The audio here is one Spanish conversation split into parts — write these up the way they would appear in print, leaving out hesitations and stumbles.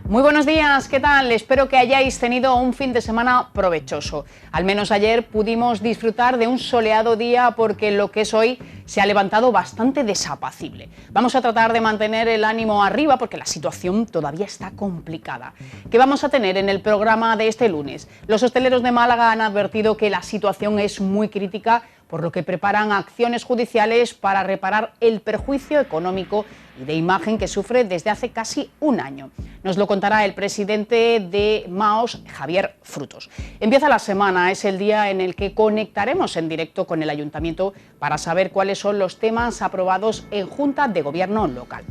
Muy buenos días, ¿qué tal? Espero que hayáis tenido un fin de semana provechoso. Al menos ayer pudimos disfrutar de un soleado día porque lo que es hoy se ha levantado bastante desapacible. Vamos a tratar de mantener el ánimo arriba porque la situación todavía está complicada. ¿Qué vamos a tener en el programa de este lunes? Los hosteleros de Málaga han advertido que la situación es muy crítica, por lo que preparan acciones judiciales para reparar el perjuicio económico y de imagen que sufre desde hace casi un año. Nos lo contará el presidente de MAOS, Javier Frutos. Empieza la semana, es el día en el que conectaremos en directo con el Ayuntamiento para saber cuáles son los temas aprobados en Junta de Gobierno local.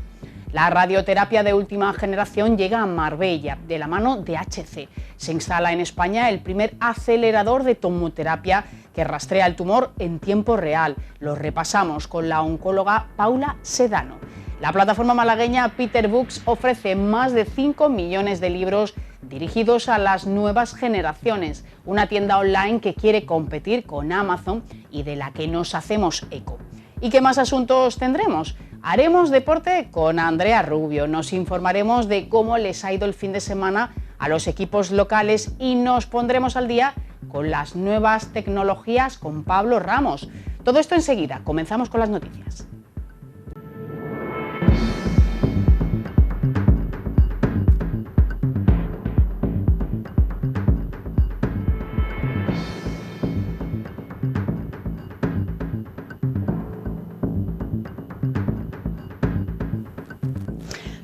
La radioterapia de última generación llega a Marbella, de la mano de HC. Se instala en España el primer acelerador de tomoterapia que rastrea el tumor en tiempo real. Lo repasamos con la oncóloga Paula Sedano. La plataforma malagueña Peter Books ofrece más de 5 millones de libros dirigidos a las nuevas generaciones. Una tienda online que quiere competir con Amazon y de la que nos hacemos eco. ¿Y qué más asuntos tendremos? Haremos deporte con Andrea Rubio, nos informaremos de cómo les ha ido el fin de semana a los equipos locales y nos pondremos al día con las nuevas tecnologías con Pablo Ramos. Todo esto enseguida, comenzamos con las noticias.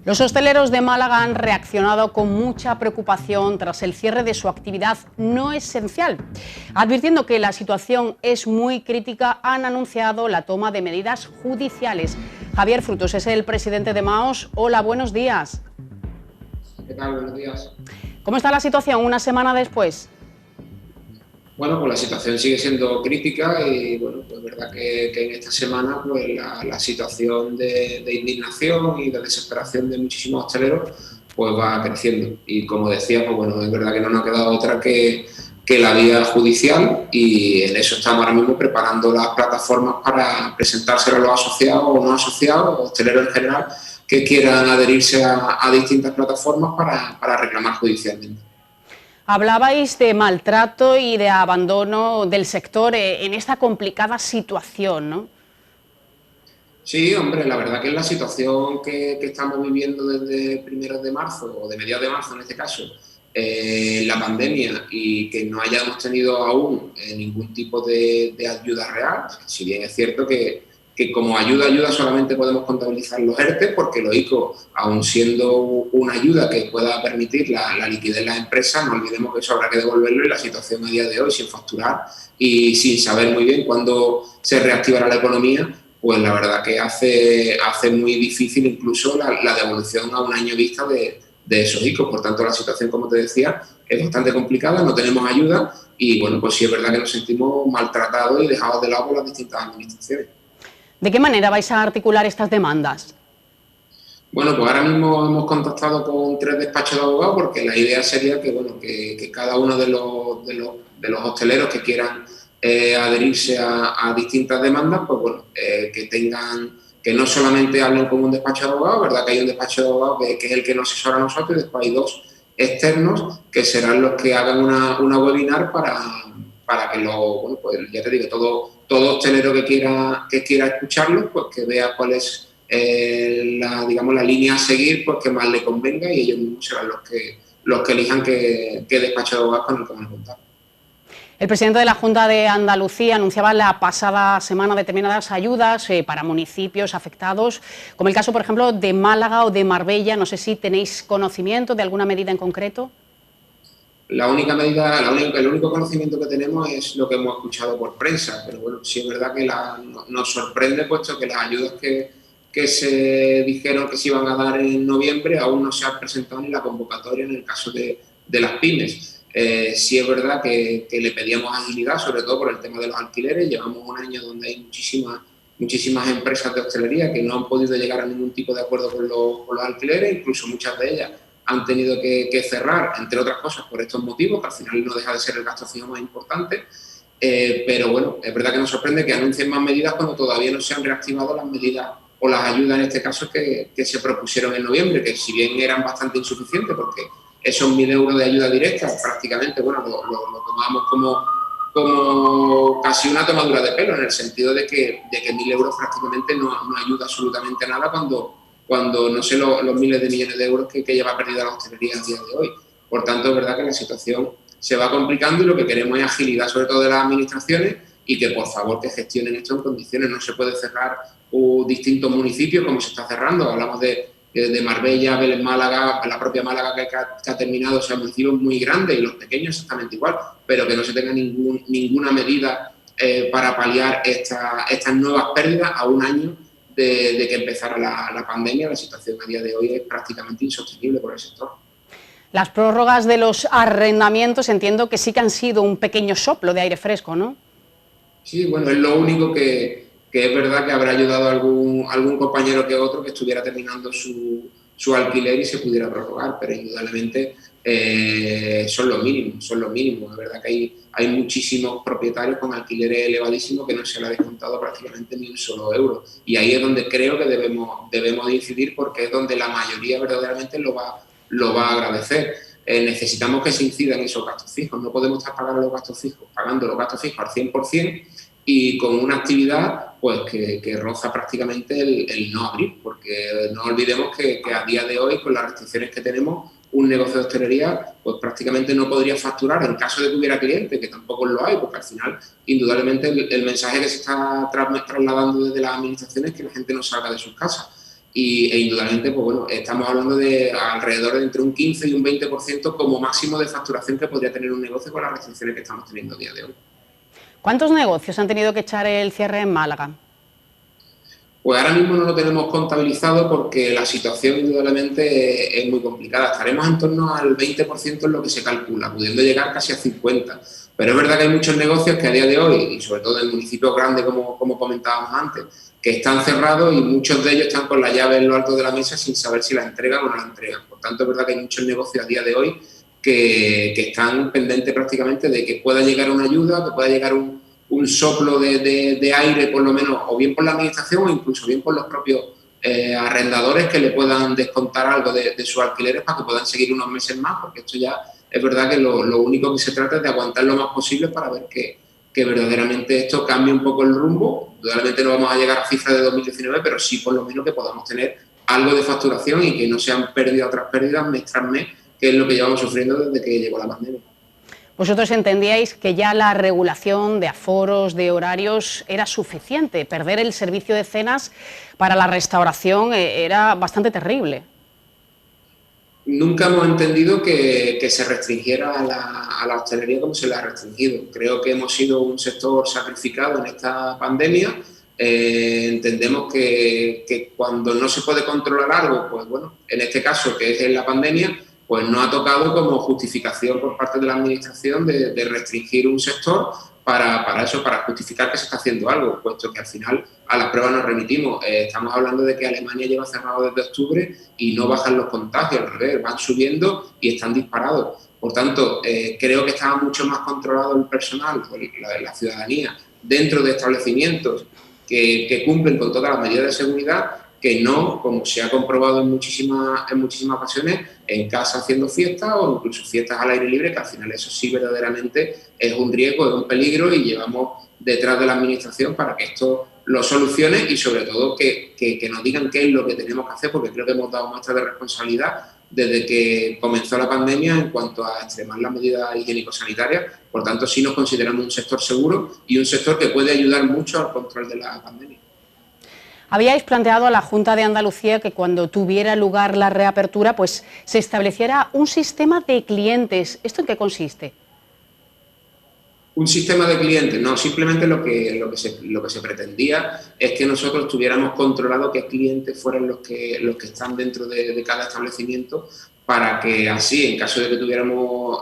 Los hosteleros de Málaga han reaccionado con mucha preocupación tras el cierre de su actividad no esencial. Advirtiendo que la situación es muy crítica, han anunciado la toma de medidas judiciales. Javier Frutos es el presidente de MAOS. Hola, buenos días. ¿Qué tal? Buenos días. ¿Cómo está la situación una semana después? Bueno, pues la situación sigue siendo crítica y bueno, pues es verdad que en esta semana pues la situación de indignación y de desesperación de muchísimos hosteleros pues va creciendo. Y como decía, pues bueno, es verdad que no nos ha quedado otra que la vía judicial y en eso estamos ahora mismo preparando las plataformas para presentárselo a los asociados o no asociados, hosteleros en general, que quieran adherirse a distintas plataformas para reclamar judicialmente. Hablabais de maltrato y de abandono del sector en esta complicada situación, ¿no? Sí, hombre, la verdad que es la situación que estamos viviendo desde primeros de marzo, o de mediados de marzo en este caso, la pandemia, y que no hayamos tenido aún ningún tipo de ayuda real, si bien es cierto que como ayuda solamente podemos contabilizar los ERTE, porque los ICO, aun siendo una ayuda que pueda permitir la liquidez de las empresas, no olvidemos que eso habrá que devolverlo y la situación a día de hoy, sin facturar y sin saber muy bien cuándo se reactivará la economía, pues la verdad que hace muy difícil incluso la devolución a un año vista de esos ICOs. Por tanto, la situación, como te decía, es bastante complicada, no tenemos ayuda y bueno, pues sí es verdad que nos sentimos maltratados y dejados de lado por las distintas administraciones. ¿De qué manera vais a articular estas demandas? Bueno, pues ahora mismo hemos contactado con 3 despachos de abogados porque la idea sería que, bueno, que cada uno de los hosteleros que quieran adherirse a distintas demandas, pues bueno, que no solamente hablen con un despacho de abogados, verdad que hay un despacho de abogados que es el que nos asesora a nosotros y después hay 2 externos que serán los que hagan una webinar para que bueno, pues ya te digo, todo hostelero que quiera escucharlo, pues que vea cuál es la línea a seguir, pues que más le convenga y ellos mismos serán los que elijan qué despacho de abogados con el que van a contar. El presidente de la Junta de Andalucía anunciaba la pasada semana determinadas ayudas para municipios afectados, como el caso, por ejemplo, de Málaga o de Marbella. No sé si tenéis conocimiento de alguna medida en concreto. El único conocimiento que tenemos es lo que hemos escuchado por prensa, pero bueno, sí es verdad que nos sorprende, puesto que las ayudas que se dijeron que se iban a dar en noviembre aún no se ha presentado ni la convocatoria en el caso de las pymes. Sí es verdad que le pedíamos agilidad, sobre todo por el tema de los alquileres. Llevamos un año donde hay muchísimas empresas de hostelería que no han podido llegar a ningún tipo de acuerdo con los alquileres, incluso muchas de ellas han tenido que cerrar, entre otras cosas, por estos motivos, que al final no deja de ser el gasto fijo más importante. Pero bueno, es verdad que nos sorprende que anuncien más medidas cuando todavía no se han reactivado las medidas o las ayudas en este caso que se propusieron en noviembre, que si bien eran bastante insuficientes, porque esos 1.000 euros de ayuda directa prácticamente, bueno, lo tomamos como casi una tomadura de pelo, en el sentido de que 1.000 euros prácticamente no ayuda absolutamente a nada cuando no sé los miles de millones de euros que lleva perdida la hostelería a día de hoy. Por tanto, es verdad que la situación se va complicando y lo que queremos es agilidad, sobre todo de las administraciones, y que por favor que gestionen esto en condiciones. No se puede cerrar distintos municipios como se está cerrando. Hablamos de Marbella, Vélez, Málaga, la propia Málaga que ha terminado, o sea, municipios muy grandes y los pequeños exactamente igual, pero que no se tenga ninguna medida para paliar estas nuevas pérdidas a un año de que empezara la pandemia. La situación a día de hoy es prácticamente insostenible por el sector. Las prórrogas de los arrendamientos entiendo que sí que han sido un pequeño soplo de aire fresco, ¿no? Sí, bueno, es lo único que es verdad que habrá ayudado a algún compañero que otro que estuviera terminando su alquiler y se pudiera prorrogar, pero indudablemente son los mínimos. Es verdad que hay muchísimos propietarios con alquileres elevadísimos que no se les ha descontado prácticamente ni un solo euro. Y ahí es donde creo que debemos incidir, porque es donde la mayoría verdaderamente lo va a agradecer. Necesitamos que se incidan esos gastos fijos. No podemos estar pagando los gastos fijos al 100% y con una actividad pues que roza prácticamente el no abrir, porque no olvidemos que a día de hoy, con las restricciones que tenemos, un negocio de hostelería pues prácticamente no podría facturar en caso de que hubiera clientes, que tampoco lo hay, porque al final, indudablemente, el mensaje que se está trasladando desde las administraciones es que la gente no salga de sus casas. E indudablemente, pues bueno, estamos hablando de alrededor de entre un 15 y un 20% como máximo de facturación que podría tener un negocio con las restricciones que estamos teniendo a día de hoy. ¿Cuántos negocios han tenido que echar el cierre en Málaga? Pues ahora mismo no lo tenemos contabilizado porque la situación indudablemente es muy complicada. Estaremos en torno al 20% en lo que se calcula, pudiendo llegar casi a 50%. Pero es verdad que hay muchos negocios que a día de hoy, y sobre todo en municipios grandes como comentábamos antes, que están cerrados y muchos de ellos están con la llave en lo alto de la mesa sin saber si la entregan o no la entregan. Por tanto, es verdad que hay muchos negocios a día de hoy que están pendientes prácticamente de que pueda llegar una ayuda, que pueda llegar un soplo de aire, por lo menos, o bien por la administración o incluso bien por los propios arrendadores, que le puedan descontar algo de sus alquileres para que puedan seguir unos meses más, porque esto ya es verdad que lo único que se trata es de aguantar lo más posible para ver que verdaderamente esto cambie un poco el rumbo. Realmente no vamos a llegar a cifras de 2019, pero sí por lo menos que podamos tener algo de facturación y que no sean pérdidas tras pérdidas mes tras mes, que es lo que llevamos sufriendo desde que llegó la pandemia. Vosotros entendíais que ya la regulación de aforos, de horarios, era suficiente. Perder el servicio de cenas para la restauración era bastante terrible. Nunca hemos entendido que se restringiera a la hostelería como se le ha restringido. Creo que hemos sido un sector sacrificado en esta pandemia. Entendemos que cuando no se puede controlar algo, pues bueno, en este caso, que es en la pandemia, pues no ha tocado como justificación por parte de la administración de restringir un sector para eso, para justificar que se está haciendo algo, puesto que al final a las pruebas nos remitimos. Estamos hablando de que Alemania lleva cerrado desde octubre y no bajan los contagios, al revés, van subiendo y están disparados. Por tanto, creo que estaba mucho más controlado el personal, la ciudadanía, dentro de establecimientos que cumplen con todas las medidas de seguridad, que no, como se ha comprobado en muchísimas ocasiones, en casa haciendo fiestas o incluso fiestas al aire libre, que al final eso sí verdaderamente es un riesgo, es un peligro, y llevamos detrás de la administración para que esto lo solucione y sobre todo que nos digan qué es lo que tenemos que hacer, porque creo que hemos dado muestra de responsabilidad desde que comenzó la pandemia en cuanto a extremar las medidas higiénico-sanitarias. Por tanto, sí nos consideramos un sector seguro y un sector que puede ayudar mucho al control de la pandemia. Habíais planteado a la Junta de Andalucía que cuando tuviera lugar la reapertura, pues se estableciera un sistema de clientes. ¿Esto en qué consiste? Un sistema de clientes, no, simplemente lo que se pretendía es que nosotros tuviéramos controlado qué clientes fueran los que están dentro de cada establecimiento, para que así, en caso de que tuviéramos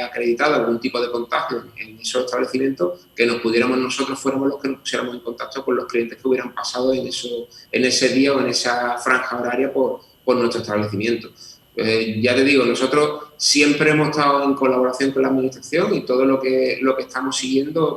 acreditado algún tipo de contagio en esos establecimientos, que nosotros fuéramos los que nos pusiéramos en contacto con los clientes que hubieran pasado en ese día o en esa franja horaria por nuestro establecimiento. Ya te digo, nosotros siempre hemos estado en colaboración con la administración y todo lo que estamos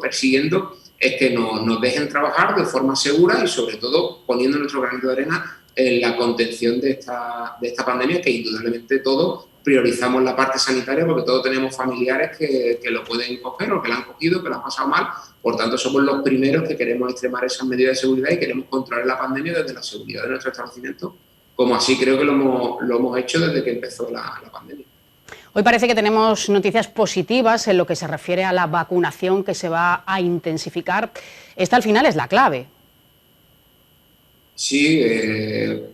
persiguiendo es que nos dejen trabajar de forma segura y sobre todo poniendo nuestro granito de arena en la contención de esta pandemia, que indudablemente todos priorizamos la parte sanitaria porque todos tenemos familiares que lo pueden coger o que lo han cogido, que lo han pasado mal. Por tanto, somos los primeros que queremos extremar esas medidas de seguridad y queremos controlar la pandemia desde la seguridad de nuestro establecimiento, como así creo que lo hemos hecho desde que empezó la pandemia. Hoy parece que tenemos noticias positivas en lo que se refiere a la vacunación, que se va a intensificar. Esta al final es la clave. Sí,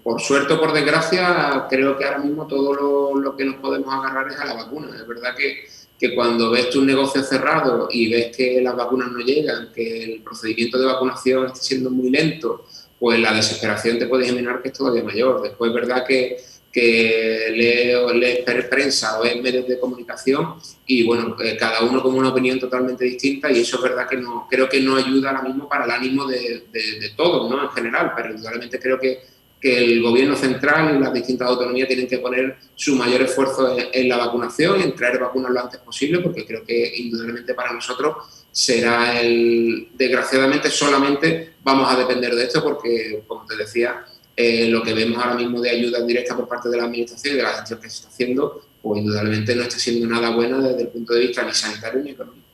por suerte o por desgracia, creo que ahora mismo todo lo que nos podemos agarrar es a la vacuna. Es verdad que cuando ves tu negocio cerrado y ves que las vacunas no llegan, que el procedimiento de vacunación está siendo muy lento, pues la desesperación te puedes imaginar que es todavía mayor. Después es verdad que lees prensa o ves medios de comunicación y bueno, cada uno con una opinión totalmente distinta y eso es verdad que no, creo que no ayuda ahora mismo para el ánimo de todos, ¿no? En general, pero indudablemente creo que el gobierno central y las distintas autonomías tienen que poner su mayor esfuerzo en la vacunación, en traer vacunas lo antes posible, porque creo que indudablemente para nosotros será desgraciadamente solamente vamos a depender de esto porque, como te decía, lo que vemos ahora mismo de ayuda directa por parte de la administración y de la gestión que se está haciendo, pues indudablemente no está siendo nada buena desde el punto de vista ni sanitario ni económico.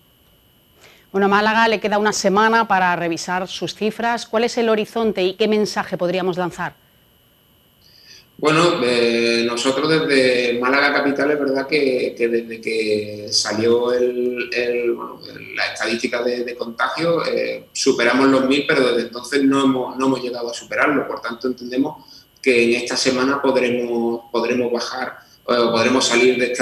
Bueno, a Málaga le queda una semana para revisar sus cifras. ¿Cuál es el horizonte y qué mensaje podríamos lanzar? Bueno, nosotros desde Málaga Capital es verdad que desde que salió la estadística de contagio superamos los 1000, pero desde entonces no hemos llegado a superarlo. Por tanto, entendemos que en esta semana podremos bajar o podremos salir de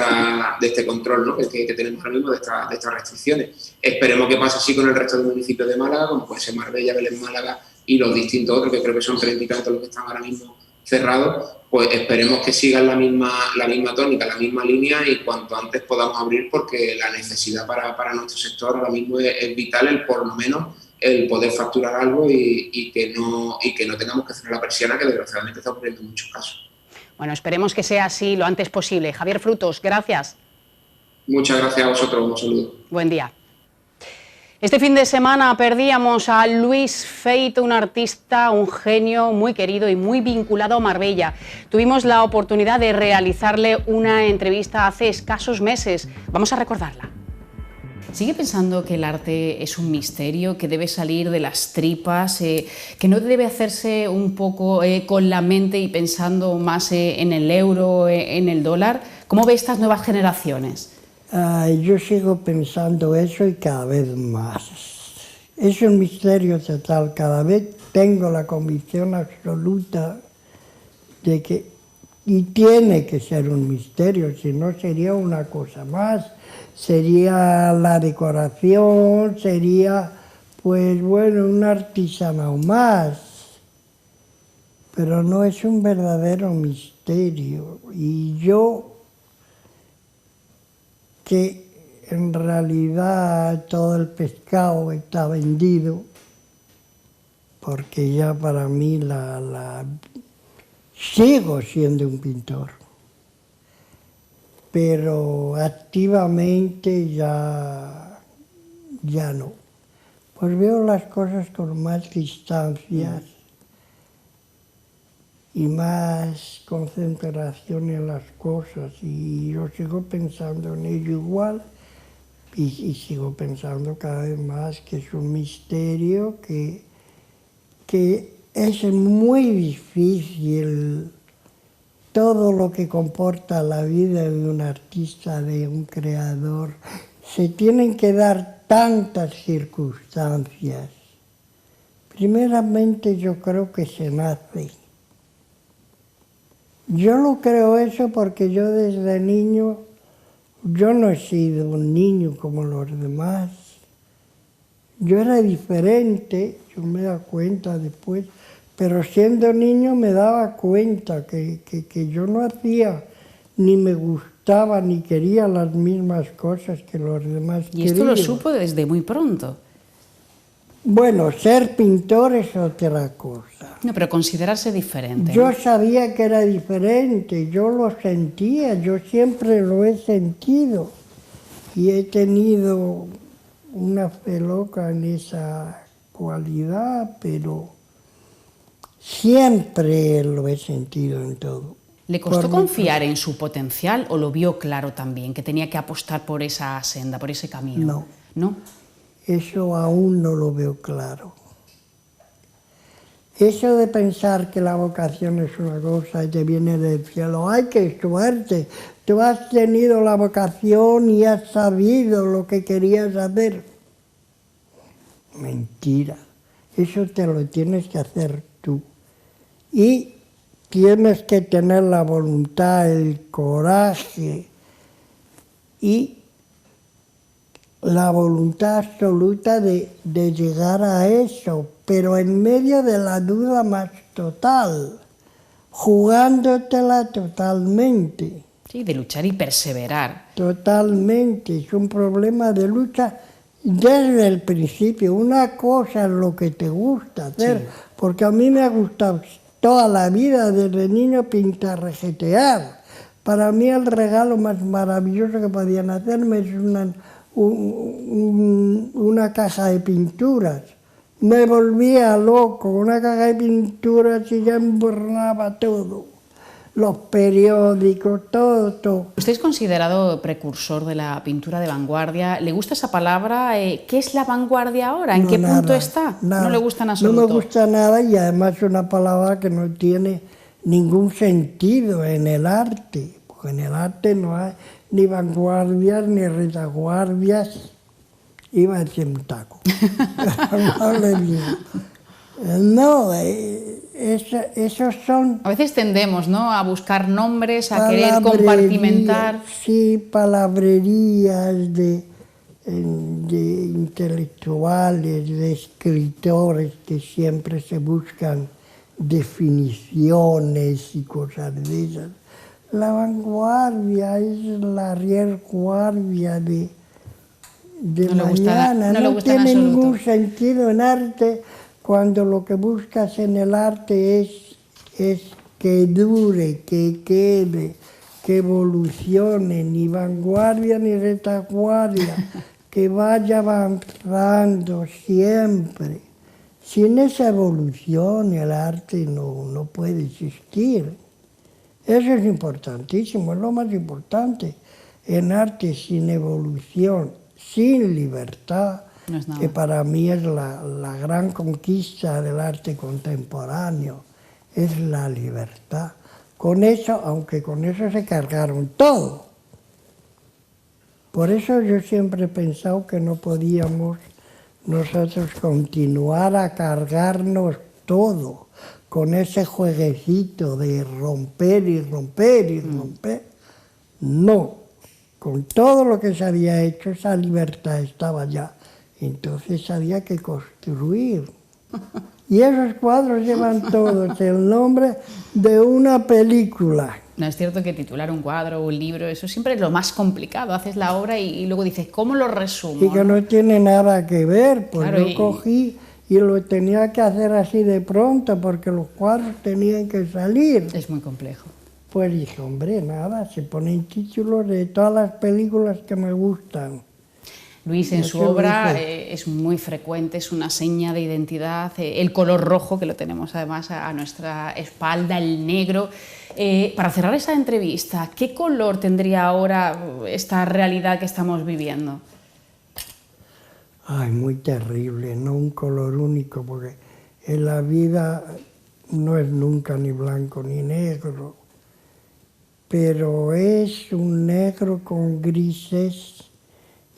este control, ¿no? que tenemos ahora mismo de estas restricciones. Esperemos que pase así con el resto de municipios de Málaga, como puede ser Marbella, Belén, Málaga y los distintos otros, que creo que son 30 y tantos los que están ahora mismo cerrados. Pues esperemos que sigan la misma tónica, la misma línea y cuanto antes podamos abrir porque la necesidad para nuestro sector ahora mismo es vital, por lo menos el poder facturar algo y que no tengamos que cerrar la persiana, que desgraciadamente está ocurriendo en muchos casos. Bueno, esperemos que sea así lo antes posible. Javier Frutos, gracias. Muchas gracias a vosotros, un saludo. Buen día. Este fin de semana perdíamos a Luis Feito, un artista, un genio muy querido y muy vinculado a Marbella. Tuvimos la oportunidad de realizarle una entrevista hace escasos meses. Vamos a recordarla. ¿Sigue pensando que el arte es un misterio, que debe salir de las tripas, que no debe hacerse un poco con la mente y pensando más en el euro, en el dólar? ¿Cómo ve estas nuevas generaciones? Yo sigo pensando eso y cada vez más. Es un misterio total, cada vez tengo la convicción absoluta de que, y tiene que ser un misterio, si no sería una cosa más, sería la decoración, sería, pues bueno, un artesano más, pero no es un verdadero misterio. Y yo, que en realidad todo el pescado está vendido, porque ya para mí sigo siendo un pintor, pero activamente ya no. Pues veo las cosas con más distancias y más concentración en las cosas, y yo sigo pensando en ello igual y sigo pensando cada vez más que es un misterio, que es muy difícil todo lo que comporta la vida de un artista, de un creador. Se tienen que dar tantas circunstancias. Primeramente yo creo que se nace. Yo lo creo eso porque yo desde niño, yo no he sido un niño como los demás. Yo era diferente, yo me da cuenta después, pero siendo niño me daba cuenta que yo no hacía, ni me gustaba, ni quería las mismas cosas que los demás querían. ¿Y esto lo supo desde muy pronto? Bueno, ser pintor es otra cosa. No, pero considerarse diferente. Yo sabía que era diferente, yo lo sentía, yo siempre lo he sentido. Y he tenido una fe loca en esa cualidad, pero siempre lo he sentido en todo. ¿Le costó confiar en su potencial o lo vio claro también, que tenía que apostar por esa senda, por ese camino? No. ¿No? Eso aún no lo veo claro. Eso de pensar que la vocación es una cosa que viene del cielo, ¡ay, qué suerte! Tú has tenido la vocación y has sabido lo que querías hacer. Mentira. Eso te lo tienes que hacer tú. Y tienes que tener la voluntad, el coraje y la voluntad absoluta de llegar a eso, pero en medio de la duda más total, jugándotela totalmente. Sí, de luchar y perseverar. Totalmente, es un problema de lucha desde el principio. Una cosa es lo que te gusta hacer, sí, porque a mí me ha gustado toda la vida, desde niño, pintarrejetear. Para mí el regalo más maravilloso que podían hacerme es una caja de pinturas. Me volvía loco, una caja de pinturas y ya emborraba todo. Los periódicos, todo. Usted es considerado precursor de la pintura de vanguardia. ¿Le gusta esa palabra? ¿Qué es la vanguardia ahora? ¿En qué punto está? Nada. No le gusta en absoluto. No me gusta nada y además es una palabra que no tiene ningún sentido en el arte. Porque en el arte no hay ni vanguardias ni retaguardias. Iba a decir un taco. No le digo. No, esos son... A veces tendemos, ¿no?, a buscar nombres, a querer compartimentar. Sí, palabrerías de intelectuales, de escritores que siempre se buscan definiciones y cosas de esas. La vanguardia es la rierguardia de mañana. No tiene ningún sentido en arte cuando lo que buscas en el arte es que dure, que quede, que evolucione, ni vanguardia ni retaguardia, que vaya avanzando siempre. Sin esa evolución el arte no puede existir. Eso es importantísimo, es lo más importante. En arte sin evolución, sin libertad, no es nada. Que para mí es la gran conquista del arte contemporáneo, es la libertad. Con eso, aunque con eso se cargaron todo. Por eso yo siempre he pensado que no podíamos nosotros continuar a cargarnos todo, con ese jueguecito de romper y romper y romper. No, con todo lo que se había hecho, esa libertad estaba ya. Entonces había que construir. Y esos cuadros llevan todos el nombre de una película. No es cierto que titular un cuadro o un libro, eso siempre es lo más complicado. Haces la obra y luego dices, ¿cómo lo resumo? Y que no tiene nada que ver, pues claro, yo cogí y lo tenía que hacer así de pronto porque los cuadros tenían que salir. Es muy complejo. Pues dije, hombre, nada, se ponen títulos de todas las películas que me gustan. Luis, en su obra es muy frecuente, es una seña de identidad, el color rojo, que lo tenemos además a nuestra espalda, el negro. Para cerrar esa entrevista, ¿qué color tendría ahora esta realidad que estamos viviendo? Ay, muy terrible, no un color único, porque en la vida no es nunca ni blanco ni negro, pero es un negro con grises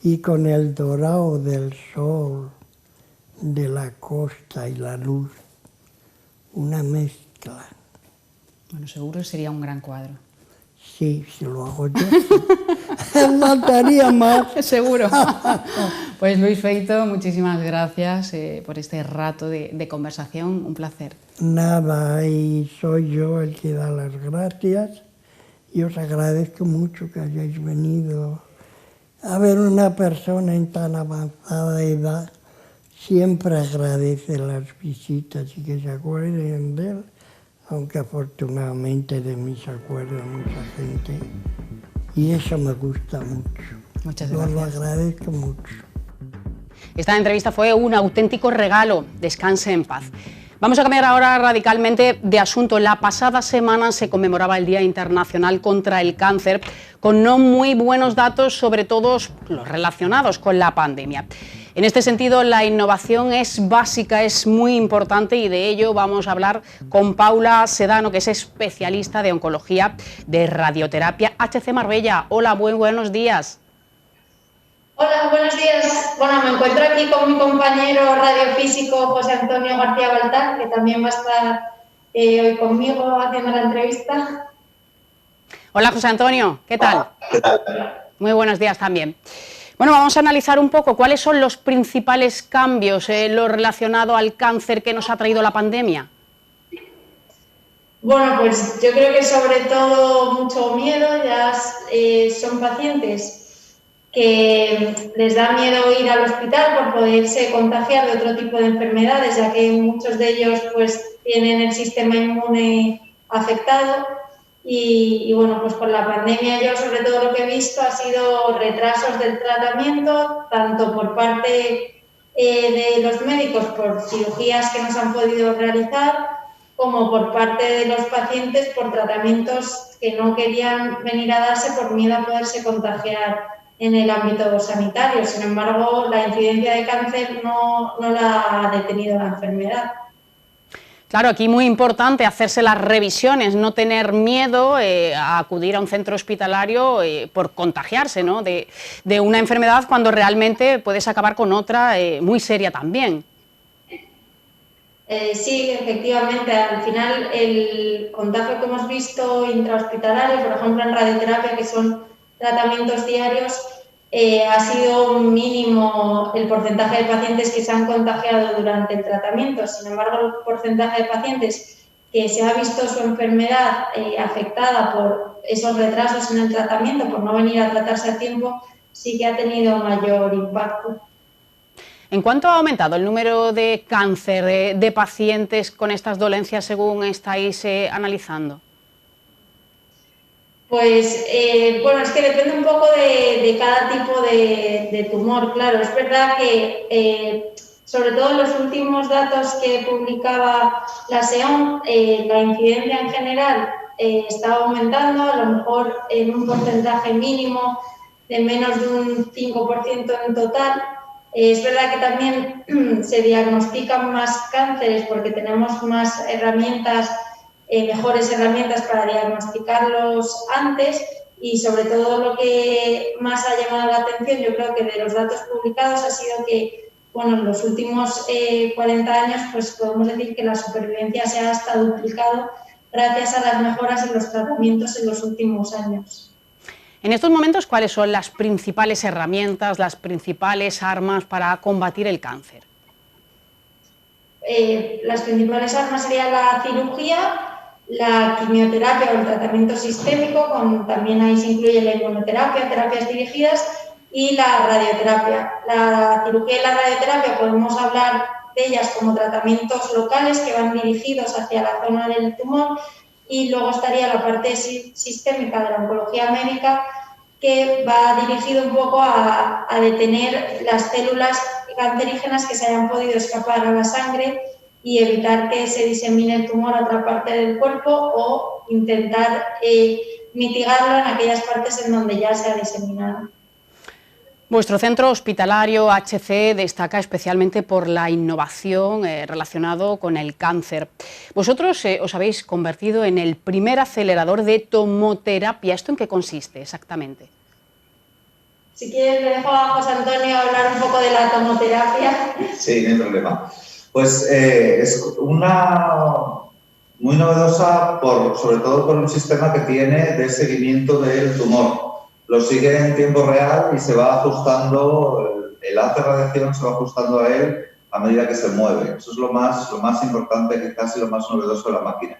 y con el dorado del sol, de la costa y la luz, una mezcla. Bueno, seguro sería un gran cuadro. Sí, si lo hago yo, faltaría más. Seguro. Pues Luis Feito, muchísimas gracias por este rato de conversación, un placer. Nada, y soy yo el que da las gracias y os agradezco mucho que hayáis venido a ver una persona en tan avanzada edad. Siempre agradece las visitas y que se acuerden de él, aunque afortunadamente de mí se acuerda mucha gente. Y eso me gusta mucho. Muchas gracias. Os lo agradezco mucho. Esta entrevista fue un auténtico regalo. Descanse en paz. Vamos a cambiar ahora radicalmente de asunto. La pasada semana se conmemoraba el Día Internacional contra el Cáncer, con no muy buenos datos, sobre todo los relacionados con la pandemia. En este sentido, la innovación es básica, es muy importante, y de ello vamos a hablar con Paula Sedano, que es especialista de oncología de radioterapia HC Marbella. Hola, buenos días. Hola, buenos días. Bueno, me encuentro aquí con mi compañero radiofísico José Antonio García Baltar, que también va a estar hoy conmigo haciendo la entrevista. Hola, José Antonio, ¿qué tal? ¿Qué tal? Muy buenos días también. Bueno, vamos a analizar un poco cuáles son los principales cambios en lo relacionado al cáncer que nos ha traído la pandemia. Bueno, pues yo creo que sobre todo mucho miedo. Ya son pacientes que les da miedo ir al hospital por poderse contagiar de otro tipo de enfermedades, ya que muchos de ellos pues tienen el sistema inmune afectado. Y bueno, pues con la pandemia yo sobre todo lo que he visto ha sido retrasos del tratamiento, tanto por parte de los médicos por cirugías que no se han podido realizar, como por parte de los pacientes por tratamientos que no querían venir a darse por miedo a poderse contagiar en el ámbito sanitario. Sin embargo, la incidencia de cáncer no la ha detenido la enfermedad. Claro, aquí muy importante hacerse las revisiones, no tener miedo a acudir a un centro hospitalario por contagiarse, ¿no?, de una enfermedad, cuando realmente puedes acabar con otra muy seria también. Sí, efectivamente. Al final el contagio que hemos visto intrahospitalario, por ejemplo en radioterapia, que son tratamientos diarios, ha sido mínimo el porcentaje de pacientes que se han contagiado durante el tratamiento. Sin embargo, el porcentaje de pacientes que se ha visto su enfermedad afectada por esos retrasos en el tratamiento, por no venir a tratarse a tiempo, sí que ha tenido mayor impacto. ¿En cuánto ha aumentado el número de cáncer de pacientes con estas dolencias según estáis analizando? Pues bueno, es que depende un poco de cada tipo de tumor, claro. Es verdad que sobre todo en los últimos datos que publicaba la SEOM, la incidencia en general estaba aumentando, a lo mejor en un porcentaje mínimo de menos de un 5% en total. Es verdad que también se diagnostican más cánceres porque tenemos más herramientas, mejores herramientas para diagnosticarlos antes, y sobre todo lo que más ha llamado la atención, yo creo que de los datos publicados, ha sido que bueno, en los últimos 40 años pues podemos decir que la supervivencia se ha hasta duplicado gracias a las mejoras en los tratamientos en los últimos años. En estos momentos, ¿cuáles son las principales herramientas, las principales armas para combatir el cáncer? Las principales armas serían la cirugía, la quimioterapia o el tratamiento sistémico, también ahí se incluye la inmunoterapia, terapias dirigidas, y la radioterapia. La cirugía y la radioterapia podemos hablar de ellas como tratamientos locales que van dirigidos hacia la zona del tumor, y luego estaría la parte sistémica de la oncología médica, que va dirigido un poco a detener las células cancerígenas que se hayan podido escapar a la sangre y evitar que se disemine el tumor a otra parte del cuerpo, o intentar mitigarlo en aquellas partes en donde ya se ha diseminado. Vuestro centro hospitalario HC destaca especialmente por la innovación relacionado con el cáncer. Vosotros os habéis convertido en el primer acelerador de tomoterapia. ¿Esto en qué consiste exactamente? Si quieres, le dejo a José Antonio hablar un poco de la tomoterapia. Sí, no hay problema. Pues es una muy novedosa, sobre todo por un sistema que tiene de seguimiento del tumor. Lo sigue en tiempo real y se va ajustando, el haz de radiación se va ajustando a él a medida que se mueve. Eso es lo más importante, quizás, y lo más novedoso de la máquina.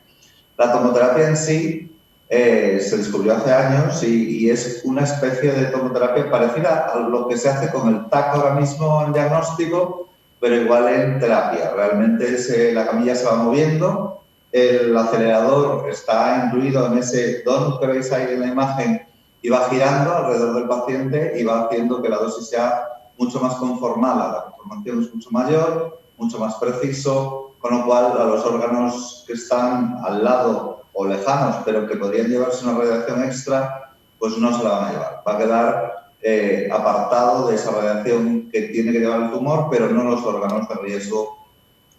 La tomoterapia en sí se descubrió hace años y es una especie de tomoterapia parecida a lo que se hace con el TAC ahora mismo en diagnóstico, pero igual en terapia. Realmente la camilla se va moviendo, el acelerador está incluido en ese donut que veis ahí en la imagen, y va girando alrededor del paciente y va haciendo que la dosis sea mucho más conformada, la conformación es mucho mayor, mucho más preciso, con lo cual a los órganos que están al lado o lejanos, pero que podrían llevarse una radiación extra, pues no se la van a llevar. Va a quedar apartado de esa radiación que tiene que llevar el tumor, pero no los órganos de riesgo,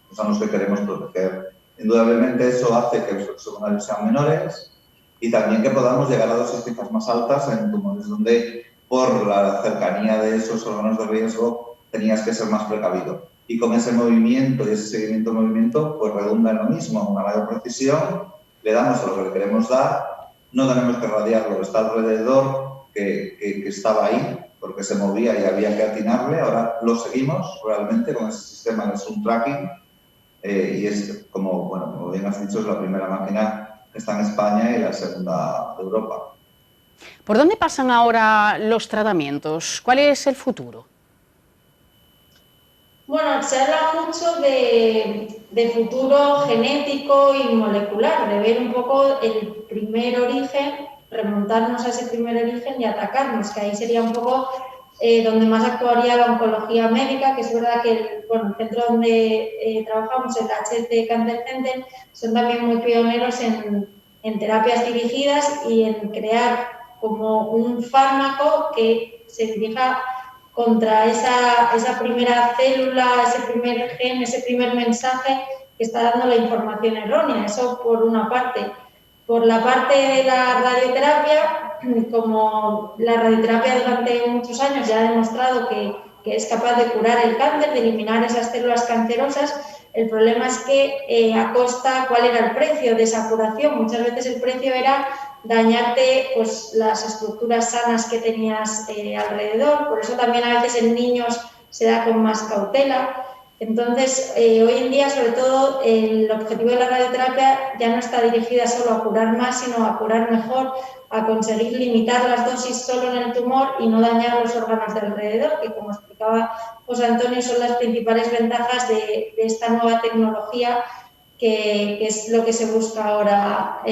pues, a los que queremos proteger. Indudablemente eso hace que los efectos secundarios sean menores y también que podamos llegar a dosis quizás más altas en tumores donde por la cercanía de esos órganos de riesgo tenías que ser más precavido. Y con ese movimiento y ese seguimiento de movimiento, pues redunda en lo mismo, una mayor precisión, le damos a lo que le queremos dar, no tenemos que radiarlo, está alrededor que estaba ahí, porque se movía y había que atinarle, ahora lo seguimos realmente con ese sistema que es un tracking, y es, como bien has dicho, es la primera máquina que está en España y la segunda de Europa. ¿Por dónde pasan ahora los tratamientos? ¿Cuál es el futuro? Bueno, se habla mucho de futuro genético y molecular, de ver un poco el primer origen, remontarnos a ese primer origen y atacarnos, que ahí sería un poco donde más actuaría la oncología médica, que es verdad que el centro donde trabajamos, el HC Cancer Center, son también muy pioneros en terapias dirigidas y en crear como un fármaco que se dirija contra esa primera célula, ese primer gen, ese primer mensaje que está dando la información errónea. Eso por una parte. Por la parte de la radioterapia, como la radioterapia durante muchos años ya ha demostrado que es capaz de curar el cáncer, de eliminar esas células cancerosas, el problema es que a costa, ¿cuál era el precio de esa curación? Muchas veces el precio era dañarte pues, las estructuras sanas que tenías alrededor, por eso también a veces en niños se da con más cautela. Entonces, hoy en día, sobre todo, el objetivo de la radioterapia ya no está dirigida solo a curar más, sino a curar mejor, a conseguir limitar las dosis solo en el tumor y no dañar los órganos de alrededor, que como explicaba José Antonio, son las principales ventajas de esta nueva tecnología que es lo que se busca ahora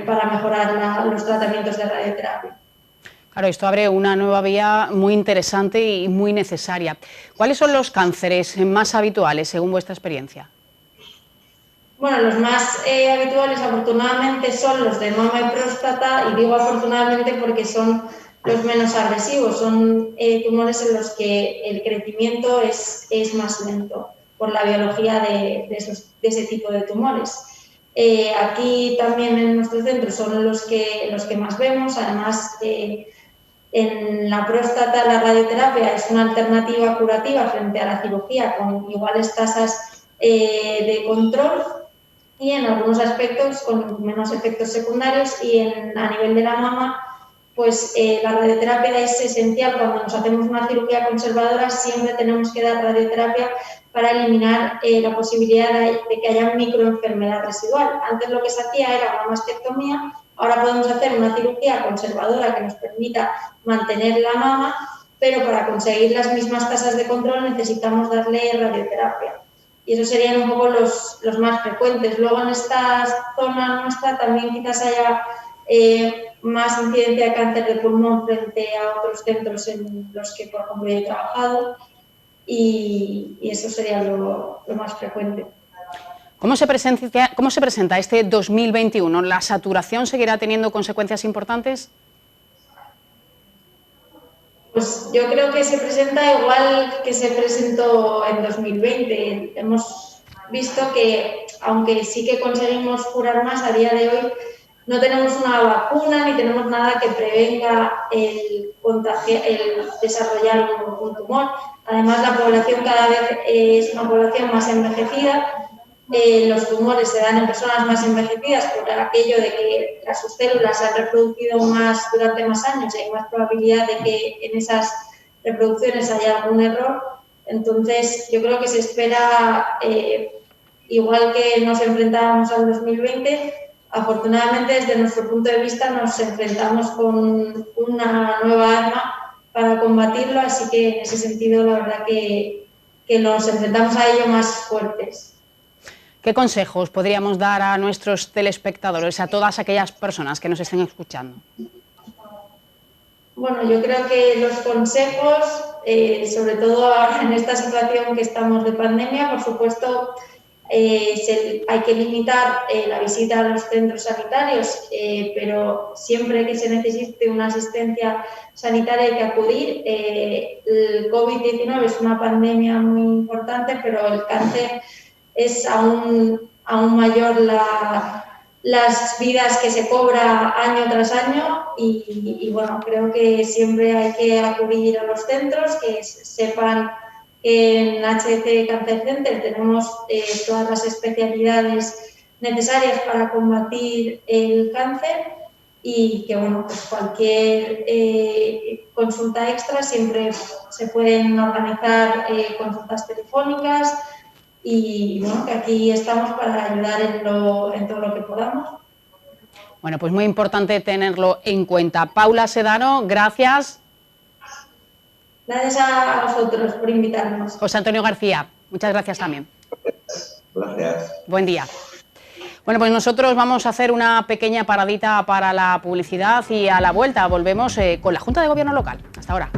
para mejorar los tratamientos de radioterapia. Claro, esto abre una nueva vía muy interesante y muy necesaria. ¿Cuáles son los cánceres más habituales, según vuestra experiencia? Bueno, los más habituales, afortunadamente, son los de mama y próstata, y digo afortunadamente porque son los menos agresivos, son tumores en los que el crecimiento es más lento por la biología de ese tipo de tumores. Aquí también en nuestro centro son los que más vemos, además en la próstata la radioterapia es una alternativa curativa frente a la cirugía con iguales tasas de control y en algunos aspectos con menos efectos secundarios y a nivel de la mama pues la radioterapia es esencial. Cuando nos hacemos una cirugía conservadora siempre tenemos que dar radioterapia para eliminar la posibilidad de que haya microenfermedad residual. Antes lo que se hacía era una mastectomía, ahora podemos hacer una cirugía conservadora que nos permita mantener la mama, pero para conseguir las mismas tasas de control necesitamos darle radioterapia. Y esos serían un poco los más frecuentes. Luego en esta zona nuestra también quizás haya más incidencia de cáncer de pulmón frente a otros centros en los que, por ejemplo, he trabajado y eso sería lo más frecuente. ¿Cómo se presenta este 2021? ¿La saturación seguirá teniendo consecuencias importantes? Pues yo creo que se presenta igual que se presentó en 2020. Hemos visto que, aunque sí que conseguimos curar más, a día de hoy no tenemos una vacuna ni tenemos nada que prevenga el desarrollar un tumor. Además, la población cada vez es una población más envejecida. Los tumores se dan en personas más envejecidas por aquello de que sus células se han reproducido más durante más años y hay más probabilidad de que en esas reproducciones haya algún error. Entonces, yo creo que se espera, igual que nos enfrentábamos al 2020, afortunadamente desde nuestro punto de vista nos enfrentamos con una nueva arma para combatirlo, así que en ese sentido la verdad que nos enfrentamos a ello más fuertes. ¿Qué consejos podríamos dar a nuestros telespectadores, a todas aquellas personas que nos estén escuchando? Bueno, yo creo que los consejos, sobre todo ahora en esta situación que estamos de pandemia, por supuesto, hay que limitar la visita a los centros sanitarios, pero siempre que se necesite una asistencia sanitaria hay que acudir. El COVID-19 es una pandemia muy importante, pero el cáncer es aún mayor las vidas que se cobra año tras año y bueno, creo que siempre hay que acudir a los centros, que sepan que en HC Cancer Center tenemos todas las especialidades necesarias para combatir el cáncer y que bueno, pues cualquier consulta extra siempre se pueden organizar consultas telefónicas y bueno, que aquí estamos para ayudar en todo lo que podamos. Bueno, pues muy importante tenerlo en cuenta. Paula Sedano, gracias. Gracias a vosotros por invitarnos. José Antonio García, muchas gracias también. Gracias. Buen día. Bueno, pues nosotros vamos a hacer una pequeña paradita para la publicidad y a la vuelta volvemos con la Junta de Gobierno local. Hasta ahora.